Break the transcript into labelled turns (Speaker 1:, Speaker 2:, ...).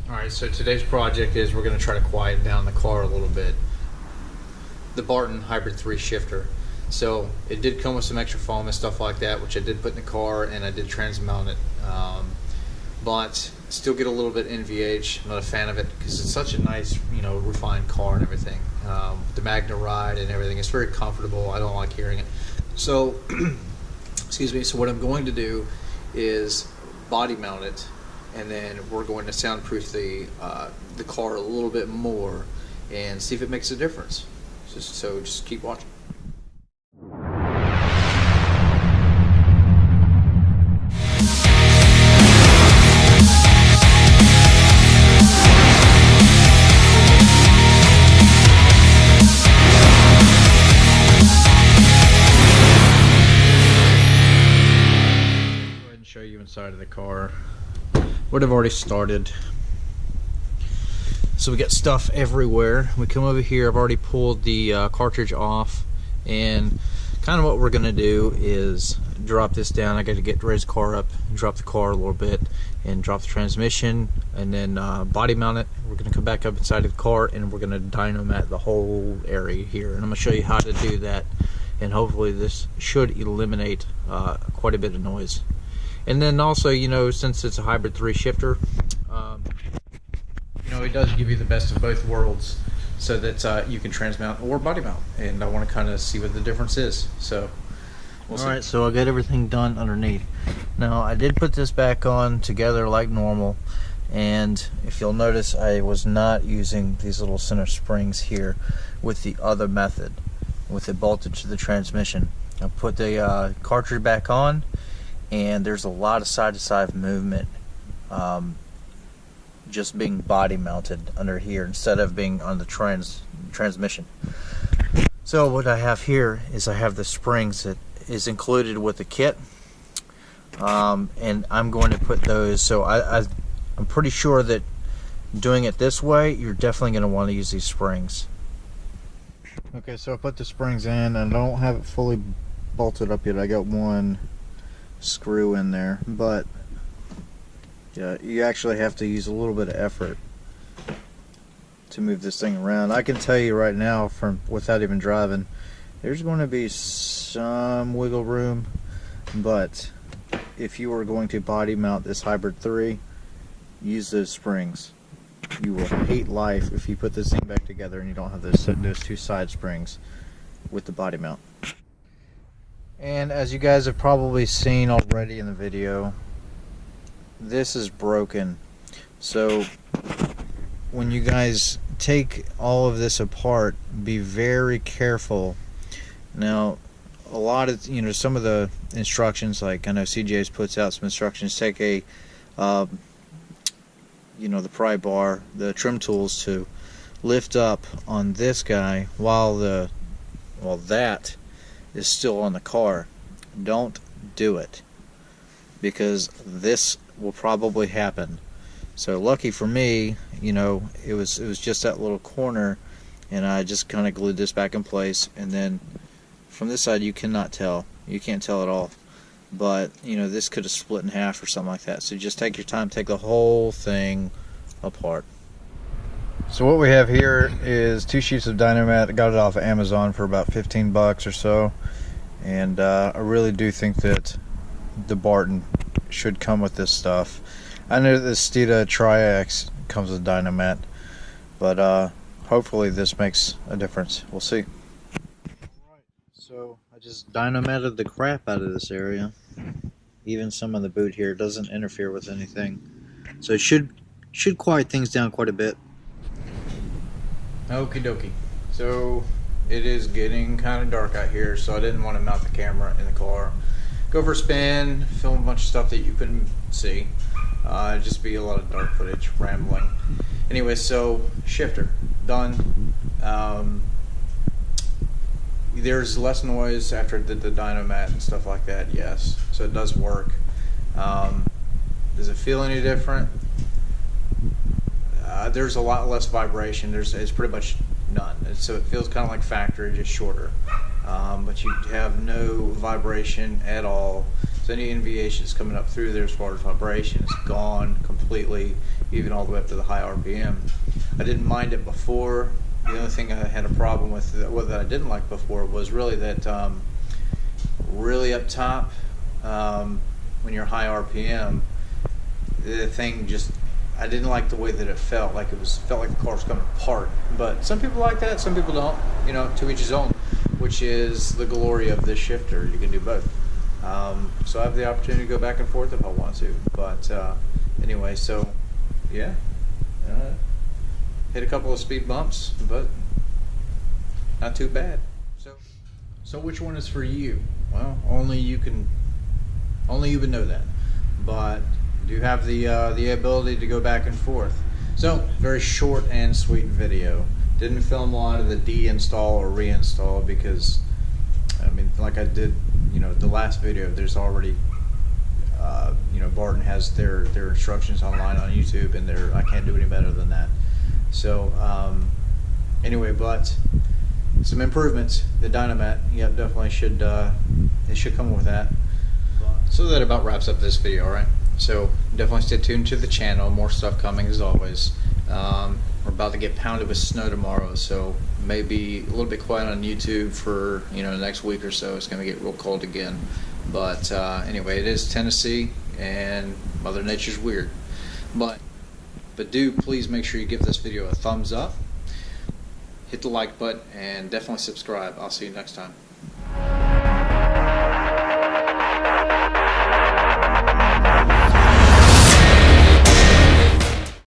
Speaker 1: Alright, so today's project is we're going to try to quiet down the car a little bit. The Barton Hybrid 3 shifter. So it did come with some extra foam and stuff like that, which I did put in the car, and I did transmount it. But still get a little bit NVH. I'm not a fan of it because it's such a nice, refined car and everything. The Magna ride and everything, it's very comfortable. I don't like hearing it. So, excuse me. So what I'm going to do is body mount it, and then we're going to soundproof the car a little bit more and see if it makes a difference. Just keep watching. Show you inside of the car. Would have already started. So we got stuff everywhere. We come over here. I've already pulled the cartridge off, and kind of what we're gonna do is drop this down. I got to raise the car up, drop the car a little bit, and drop the transmission, and then body mount it. We're gonna come back up inside of the car, and we're gonna dynomat the whole area here. And I'm gonna show you how to do that, and hopefully this should eliminate quite a bit of noise. And then also, since it's a hybrid 3 shifter, it does give you the best of both worlds, so that you can transmount or body mount. And I want to kind of see what the difference is. So, Alright, so I got everything done underneath. Now, I did put this back on together like normal, and if you'll notice, I was not using these little center springs here with the other method, with it bolted to the transmission. I put the cartridge back on, and there's a lot of side-to-side movement just being body mounted under here instead of being on the transmission. So what I have here is I have the springs that is included with the kit, and I'm going to put those. So I'm pretty sure that doing it this way, you're definitely going to want to use these springs. Okay, so I put the springs in. I don't have it fully bolted up yet. I got one screw in there, but yeah, you actually have to use a little bit of effort to move this thing around. I can tell you right now, without even driving, there's going to be some wiggle room, but if you are going to body mount this hybrid 3, use those springs. You will hate life if you put this thing back together and you don't have those two side springs with the body mount. And as you guys have probably seen already in the video, this is broken. So when you guys take all of this apart, be very careful. Now, a lot of, some of the instructions, like I know CJ's puts out some instructions, take a, the pry bar, the trim tools to lift up on this guy while that is still on the car. Don't do it, because this will probably happen. So lucky for me, it was just that little corner, and I just kind of glued this back in place. And then from this side, you can't tell at all, but this could have split in half or something like that. So just take your time, take the whole thing apart. So what we have here is 2 sheets of Dynomat. I got it off of Amazon for about 15 bucks or so, and I really do think that the Barton should come with this stuff. I know the Steeda Tri-X comes with Dynomat, but hopefully this makes a difference. We'll see. Alright, so I just Dynomated the crap out of this area. Even some of the boot here doesn't interfere with anything, so it should quiet things down quite a bit. Okie dokie. So it is getting kind of dark out here, so I didn't want to mount the camera in the car. Go for a spin, film a bunch of stuff that you couldn't see. Just be a lot of dark footage, rambling. Anyway, so shifter done. There's less noise after the dynomat and stuff like that. Yes, so it does work. Does it feel any different? There's a lot less vibration. It's pretty much none. So it feels kind of like factory, just shorter. But you have no vibration at all. So any NVH that's coming up through there as far as vibration is gone completely. completely, even all the way up to the high RPM. I didn't mind it before. The only thing I had a problem with that I didn't like before was really that really up top, when you're high RPM, the thing just, I didn't like the way that it felt. Like felt like the car was coming apart. But some people like that, some people don't. You know, to each his own, which is the glory of this shifter. You can do both. So I have the opportunity to go back and forth if I want to. But anyway, so yeah, hit a couple of speed bumps, but not too bad. So which one is for you? Well, only you would know that. But do you have the ability to go back and forth? So very short and sweet video. Didn't film a lot of the deinstall or reinstall because, I mean, like I did, you know, the last video. There's already, you know, Barton has their instructions online on YouTube, and I can't do any better than that. So anyway, but some improvements. The Dynamat, yep, definitely should. It should come with that. So that about wraps up this video. All right. So definitely stay tuned to the channel. More stuff coming as always. We're about to get pounded with snow tomorrow, so maybe a little bit quiet on YouTube for, you know, the next week or so. It's going to get real cold again. But anyway, it is Tennessee, and Mother Nature's weird. But do please make sure you give this video a thumbs up, hit the like button, and definitely subscribe. I'll see you next time.